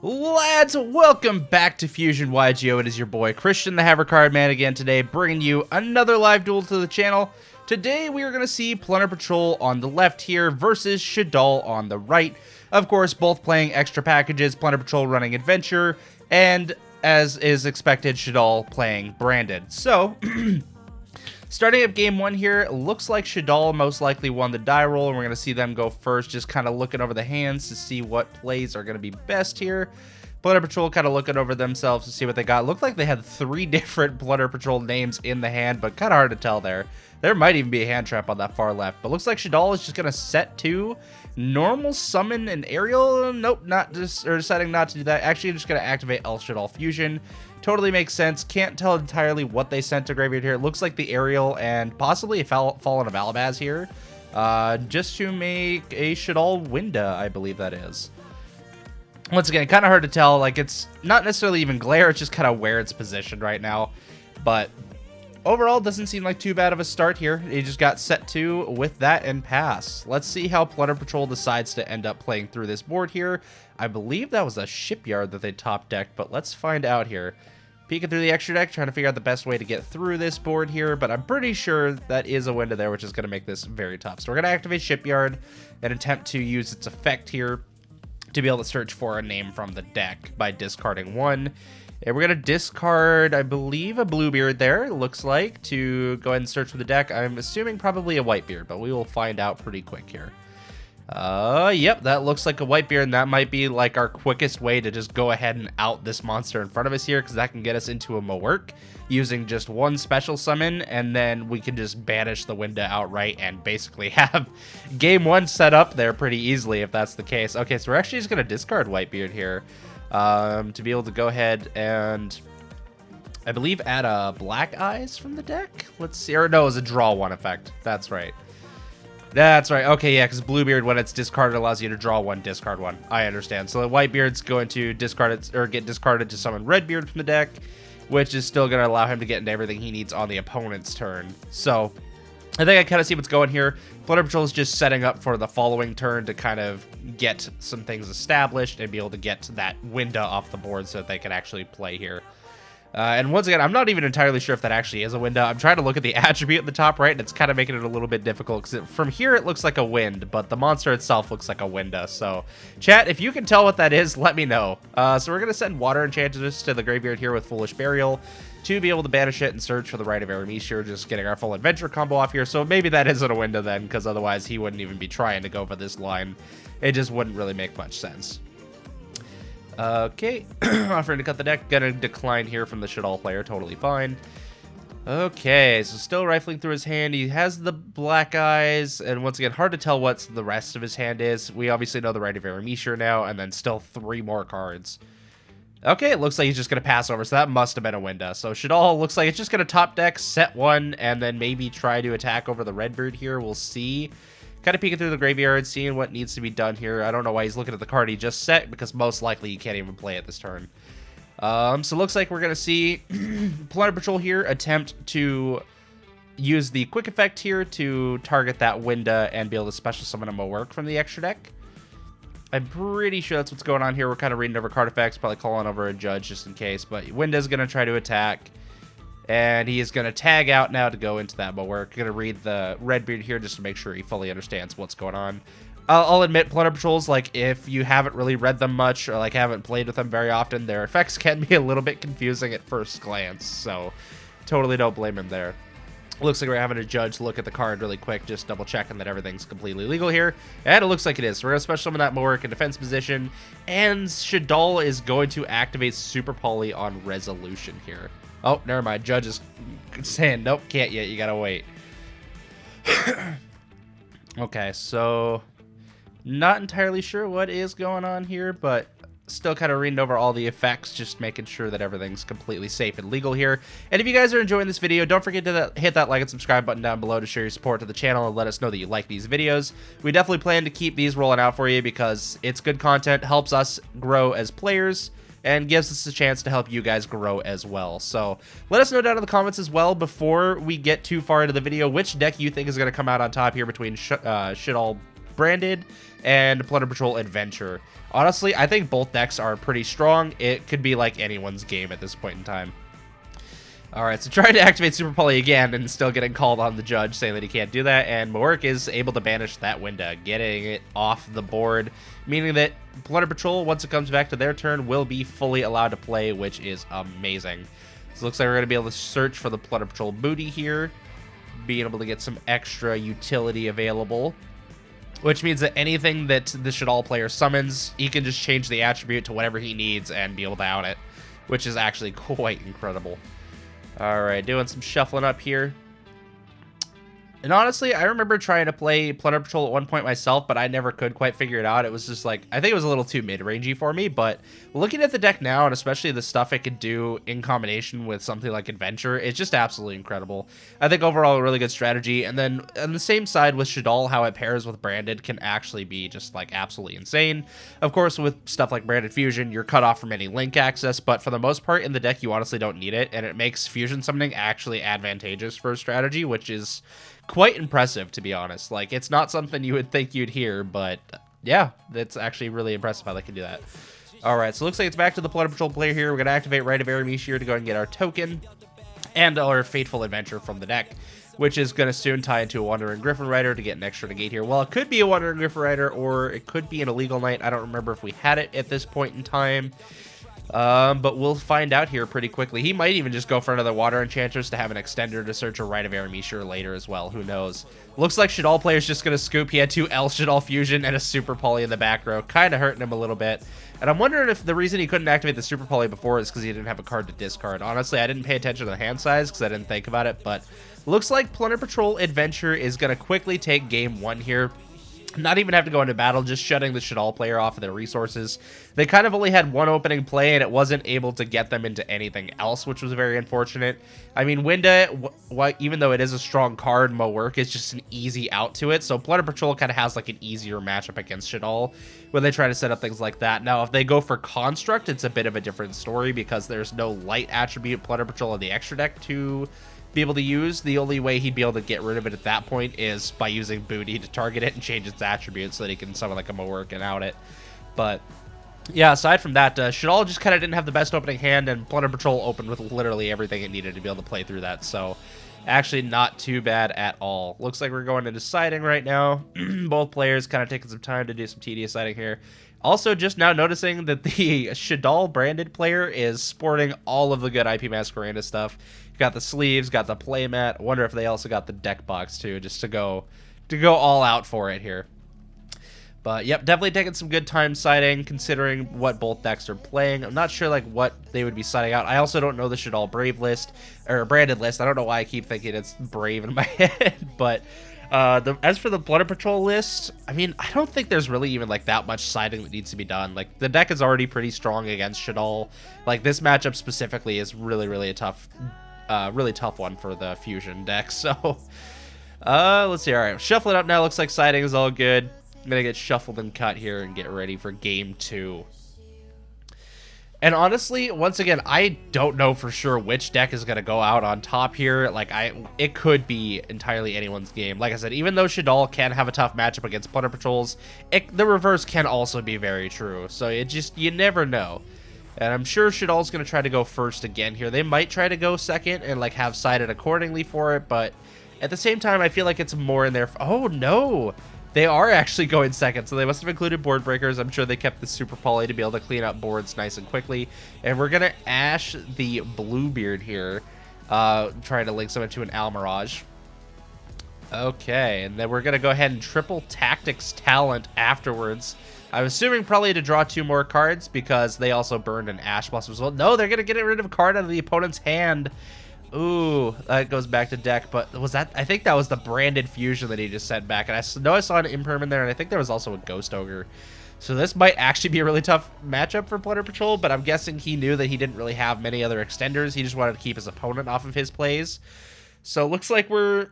Lads, welcome back to Fusion YGO. It is your boy Christian the Haver Card Man again today, bringing you another live duel to the channel. Today we are going to see Plunder Patrol on the left here versus Shaddoll on the right. Of course, both playing extra packages, Plunder Patrol running Adventure, and as is expected, Shaddoll playing Branded. So, starting up game one here, it looks like Shaddoll most likely won the die roll, and we're going to see them go first, just kind of looking over the hands to see what plays are going to be best here. Plunder Patrol kind of looking over themselves to see what they got. Looked like they had 3 different Plunder Patrol names in the hand, but kind of hard to tell there. There might even be a hand trap on that far left, but looks like Shaddoll is just going to set to normal summon an aerial. Nope, not just, or deciding not to do that. Actually, just going to activate El Shaddoll Fusion. Totally makes sense. Can't tell entirely what they sent to graveyard here. It looks like the aerial and possibly a Fallen of Alabaz here, just to make a Shaddoll Winda, I believe that is. Once again, kind of hard to tell. Like, it's not necessarily even glare, it's just kind of where it's positioned right now. But overall, doesn't seem like too bad of a start here. He just got set to with that and pass. Let's see how Plunder Patrol decides to end up playing through this board here. I believe that was a shipyard that they top decked, but let's find out here. Peeking through the extra deck, trying to figure out the best way to get through this board here, but I'm pretty sure that is a window there, which is going to make this very tough. So we're going to activate Shipyard and attempt to use its effect here to be able to search for a name from the deck by discarding 1. And we're going to discard, I believe, a Bluebeard there, it looks like, to go ahead and search for the deck. I'm assuming probably a Whitebeard, but we will find out pretty quick here. Yep, that looks like a Whitebeard, and that might be like our quickest way to just go ahead and out this monster in front of us here, because that can get us into a Mawerk using just 1 special summon, and then we can just banish the window outright and basically have game 1 set up there pretty easily if that's the case. Okay, so we're actually just going to discard Whitebeard here to be able to go ahead and, I believe, add a Black Eyes from the deck? Let's see, or no, it was a draw 1 effect. That's right. That's right. Okay, yeah, because Bluebeard, when it's discarded, allows you to draw 1, discard 1. I understand. So the Whitebeard's going to discard it, or get discarded to summon Redbeard from the deck, which is still going to allow him to get into everything he needs on the opponent's turn. So I think I kind of see what's going here. Plunder Patrol is just setting up for the following turn to kind of get some things established and be able to get that window off the board so that they can actually play here. And once again, I'm not even entirely sure if that actually is a window. I'm trying to look at the attribute at the top right, and it's kind of making it a little bit difficult, because from here it looks like a wind, but the monster itself looks like a window. So, chat, if you can tell what that is, let me know. So we're going to send Water Enchantress to the graveyard here with Foolish Burial to be able to banish it and search for the Rite of Aramis, just getting our full adventure combo off here. So maybe that isn't a window then, because otherwise he wouldn't even be trying to go for this line. It just wouldn't really make much sense. Okay, offering to cut the deck, gonna decline here from the Shaddoll player, totally fine. Okay, so still rifling through his hand, he has the Black Eyes, and once again, hard to tell what the rest of his hand is. We obviously know the Rite of Aramis now, and then still 3 more cards. Okay, it looks like he's just gonna pass over, so that must have been a window. So Shaddoll looks like it's just gonna top deck, set 1, and then maybe try to attack over the Redbeard here, we'll see. Kind of peeking through the graveyard, seeing what needs to be done here. I don't know why he's looking at the card he just set, because most likely he can't even play it this turn. So looks like we're going to see Plunder Patrol here attempt to use the quick effect here to target that window and be able to special summon a Mawerk from the extra deck. I'm pretty sure that's what's going on here. We're kind of reading over card effects, probably calling over a judge just in case. But Winda's going to try to attack. And he is going to tag out now to go into that Mawerk. Going to read the Redbeard here just to make sure he fully understands what's going on. I'll admit, Plunder Patrols, like, if you haven't really read them much or, like, haven't played with them very often, their effects can be a little bit confusing at first glance. So, totally don't blame him there. Looks like we're having a judge look at the card really quick, just double checking that everything's completely legal here. And it looks like it is. So we're going to special summon that Mawerk in defense position. And Shaddoll is going to activate Super Poly on Resolution here. Oh, never mind. Judge is saying, nope, can't yet. You gotta wait. Okay, so not entirely sure what is going on here, but still kind of reading over all the effects, just making sure that everything's completely safe and legal here. And if you guys are enjoying this video, don't forget to hit that like and subscribe button down below to show your support to the channel and let us know that you like these videos. We definitely plan to keep these rolling out for you because it's good content, helps us grow as players, and gives us a chance to help you guys grow as well. So let us know down in the comments as well, before we get too far into the video, which deck you think is going to come out on top here between Shaddoll Branded and Plunder Patrol Adventure. Honestly, I think both decks are pretty strong. It could be like anyone's game at this point in time. Alright, so trying to activate Super Poly again and still getting called on the judge saying that he can't do that, and Mawerk is able to banish that window, getting it off the board, meaning that Plunder Patrol, once it comes back to their turn, will be fully allowed to play, which is amazing. So it looks like we're going to be able to search for the Plunder Patrol booty here, being able to get some extra utility available, which means that anything that the Shaddoll player summons, he can just change the attribute to whatever he needs and be able to out it, which is actually quite incredible. Alright, doing some shuffling up here. And honestly, I remember trying to play Plunder Patrol at one point myself, but I never could quite figure it out. It was just like, I think it was a little too mid-rangey for me, but looking at the deck now, and especially the stuff it could do in combination with something like Adventure, it's just absolutely incredible. I think overall a really good strategy, and then on the same side with Shaddoll, how it pairs with Branded can actually be just like absolutely insane. Of course, with stuff like Branded Fusion, you're cut off from any link access, but for the most part in the deck, you honestly don't need it, and it makes Fusion summoning actually advantageous for a strategy, which is quite impressive, to be honest. Like, it's not something you would think you'd hear, but yeah, that's actually really impressive how they can do that. Alright, so it looks like it's back to the Plunder Patrol player here. We're going to activate Rite of Aramis here to go and get our token and our Fateful Adventure from the deck, which is going to soon tie into a Wandering Griffin Rider to get an extra negate here. Well, it could be a Wandering Griffin Rider, or it could be an Illegal Knight. I don't remember if we had it at this point in time. But we'll find out here pretty quickly. He might even just go for another Water Enchantress to have an extender to search a Rite of Aramis later as well. Who knows? Looks like Shaddoll player's just going to scoop. He had 2 L Shaddoll Fusion and a Super Poly in the back row. Kind of hurting him a little bit. And I'm wondering if the reason he couldn't activate the Super Poly before is because he didn't have a card to discard. Honestly, I didn't pay attention to the hand size because I didn't think about it. But looks like Plunder Patrol Adventure is going to quickly take game 1 here. Not even have to go into battle, just shutting the Shaddoll player off of their resources. They kind of only had one opening play, and it wasn't able to get them into anything else, which was very unfortunate. I mean, Winda, even though it is a strong card, Mawerk is just an easy out to it, so Plunder Patrol kind of has like an easier matchup against Shaddoll when they try to set up things like that. Now, if they go for Construct, it's a bit of a different story because there's no light attribute Plunder Patrol in the extra deck to be able to use. The only way he'd be able to get rid of it at that point is by using Booty to target it and change its attributes so that he can summon like a Mawerk and out it. But yeah, aside from that, Shaddoll just kind of didn't have the best opening hand, and Plunder Patrol opened with literally everything it needed to be able to play through that. So actually not too bad at all. Looks like we're going into siding right now. Both players kind of taking some time to do some tedious siding here. Also, just now noticing that the Shaddoll branded player is sporting all of the good IP Masquerade stuff. Got the sleeves, got the playmat. I wonder if they also got the deck box too, just to go all out for it here. But yep, definitely taking some good time siding considering what both decks are playing. I'm not sure like what they would be siding out. I also don't know the Shaddoll Brave list or branded list. I don't know why I keep thinking it's Brave in my head, but as for the Plunder Patrol list, I mean, I don't think there's really even like that much siding that needs to be done. Like, the deck is already pretty strong against Shaddoll. Like, this matchup specifically is really a tough one for the Fusion deck. So let's see. All right, shuffle it up now. Looks like siding is all good. I'm gonna get shuffled and cut here and get ready for game 2. And honestly, once again, I don't know for sure which deck is going to go out on top here. Like, it could be entirely anyone's game. Like I said, even though Shaddoll can have a tough matchup against Plunder Patrols, the reverse can also be very true. So you never know. And I'm sure Shaddoll's going to try to go first again here. They might try to go second and like have sided accordingly for it, but at the same time, I feel like it's more in their... Oh, no! They are actually going second, so they must have included board breakers. I'm sure they kept the Super Poly to be able to clean up boards nice and quickly. And we're going to Ash the Bluebeard here, trying to link someone to an Almirage. Okay, and then we're going to go ahead and triple Tactics Talent afterwards. I'm assuming probably to draw 2 more cards because they also burned an Ash Blossom as well. No, they're going to get rid of a card out of the opponent's hand. Ooh, that goes back to deck, but was that... I think that was the branded Fusion that he just sent back, and I know I saw an Imperm in there, and I think there was also a Ghost Ogre. So this might actually be a really tough matchup for Plunder Patrol, but I'm guessing he knew that he didn't really have many other extenders. He just wanted to keep his opponent off of his plays. So it looks like we're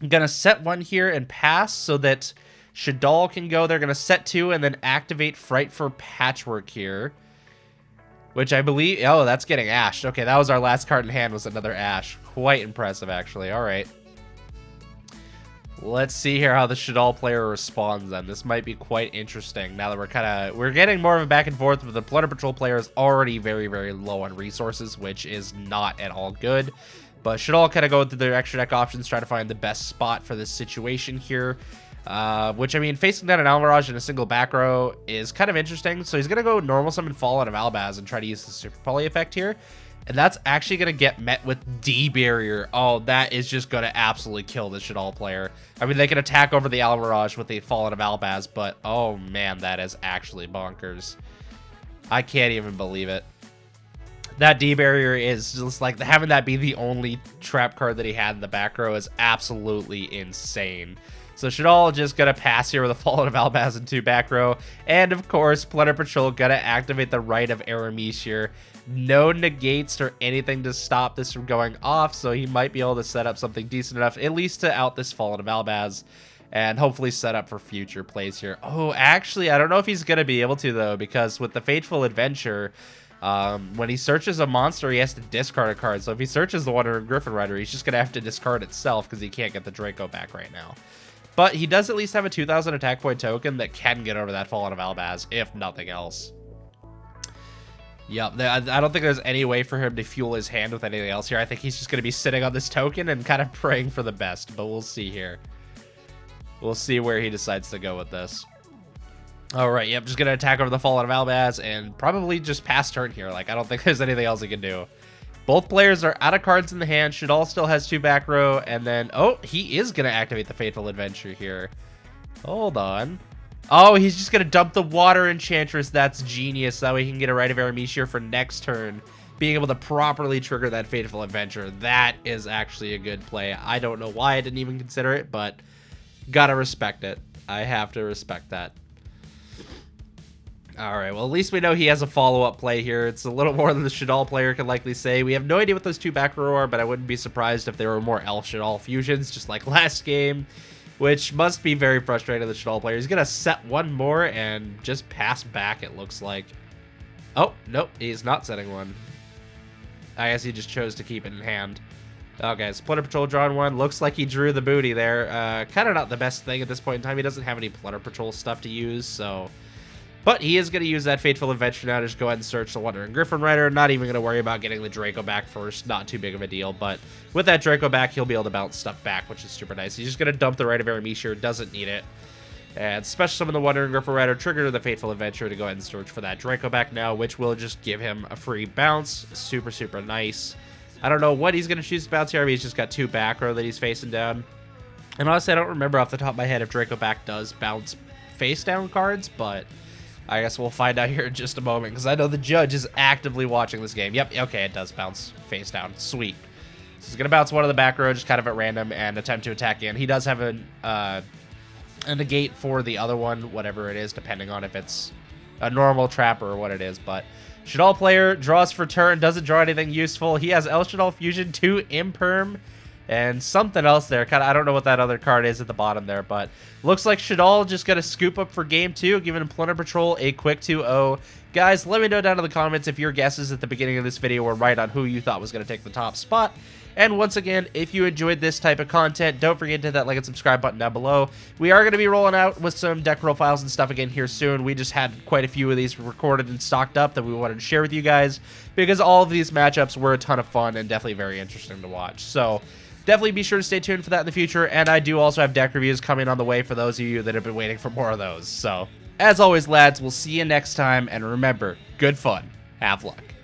gonna set 1 here and pass so that Shaddoll can go. They're gonna set 2 and then activate Fright for Patchwork here. Which I believe... Oh, that's getting ashed. Okay, that was our last card in hand, was another ash. Quite impressive, actually. All right. Let's see here how the Shaddoll player responds then. This might be quite interesting now that we're getting more of a back and forth, but the Plunder Patrol player is already very, very low on resources, which is not at all good. But Shaddoll kind of going through their extra deck options, trying to find the best spot for this situation here. Which, I mean, facing down an Almirage in a single back row is kind of interesting. So he's going to go normal summon Fall out of Albaz and try to use the Super Poly effect here. And that's actually going to get met with D-Barrier. Oh, that is just going to absolutely kill the Shaddoll player. I mean, they can attack over the Almirage with the Fall out of Albaz, but oh man, that is actually bonkers. I can't even believe it. That D-Barrier is just like, having that be the only trap card that he had in the back row is absolutely insane. So Shaddoll just gonna pass here with a Fallen of Albaz in 2 back row. And of course, Plunder Patrol gonna activate the Right of Aramis here. No negates or anything to stop this from going off, so he might be able to set up something decent enough, at least to out this Fallen of Albaz, and hopefully set up for future plays here. Oh, actually, I don't know if he's gonna be able to, though, because with the Fateful Adventure, when he searches a monster, he has to discard a card. So if he searches the Wandering Griffin Rider, he's just gonna have to discard itself because he can't get the Draco back right now. But he does at least have a 2,000 attack point token that can get over that Fallen of Albaz, if nothing else. Yep, I don't think there's any way for him to fuel his hand with anything else here. I think he's just going to be sitting on this token and kind of praying for the best, but we'll see here. We'll see where he decides to go with this. All right, yep, just going to attack over the Fallen of Albaz and probably just pass turn here. Like, I don't think there's anything else he can do. Both players are out of cards in the hand. Shaddoll still has 2 back row, and then, oh, he is going to activate the Fateful Adventure here. Hold on. Oh, he's just going to dump the Water Enchantress. That's genius. That way he can get a Right of Aramis here for next turn, being able to properly trigger that Fateful Adventure. That is actually a good play. I don't know why I didn't even consider it, but gotta respect it. I have to respect that. All right, well, at least we know he has a follow-up play here. It's a little more than the Shaddoll player could likely say. We have no idea what those 2 back row are, but I wouldn't be surprised if there were more Elf Shaddoll fusions, just like last game, which must be very frustrating to the Shaddoll player. He's going to set one more and just pass back, it looks like. Oh, nope, he's not setting one. I guess he just chose to keep it in hand. Okay, so Plunder Patrol drawing 1. Looks like he drew the booty there. Kind of not the best thing at this point in time. He doesn't have any Plunder Patrol stuff to use, so... But he is going to use that Fateful Adventure now to just go ahead and search the Wandering Griffin Rider. Not even going to worry about getting the Draco back first. Not too big of a deal. But with that Draco back, he'll be able to bounce stuff back, which is super nice. He's just going to dump the Right of Aramis here. Doesn't need it. And special summon the Wandering Griffin Rider, trigger the Fateful Adventure to go ahead and search for that Draco back now, which will just give him a free bounce. Super, super nice. I don't know what he's going to choose to bounce here. I mean, he's just got 2 back row that he's facing down. And honestly, I don't remember off the top of my head if Draco back does bounce face down cards, but... I guess we'll find out here in just a moment, because I know the judge is actively watching this game. Yep, okay, it does bounce face down. Sweet. So he's going to bounce one of the back row just kind of at random and attempt to attack in. He does have a negate for the other one, whatever it is, depending on if it's a normal trap or what it is. But Shaddoll player draws for turn, doesn't draw anything useful. He has El Shaddoll Fusion, 2 Imperm, and something else there. Kind of, I don't know what that other card is at the bottom there, but looks like Shaddoll just got to scoop up for game 2, giving Plunder Patrol a quick 2-0. Guys, let me know down in the comments if your guesses at the beginning of this video were right on who you thought was going to take the top spot. And once again, if you enjoyed this type of content, don't forget to hit that like and subscribe button down below. We are going to be rolling out with some deck profiles and stuff again here soon. We just had quite a few of these recorded and stocked up that we wanted to share with you guys, because all of these matchups were a ton of fun and definitely very interesting to watch. So definitely be sure to stay tuned for that in the future, and I do also have deck reviews coming on the way for those of you that have been waiting for more of those. So, as always, lads, we'll see you next time, and remember, good fun. Have luck.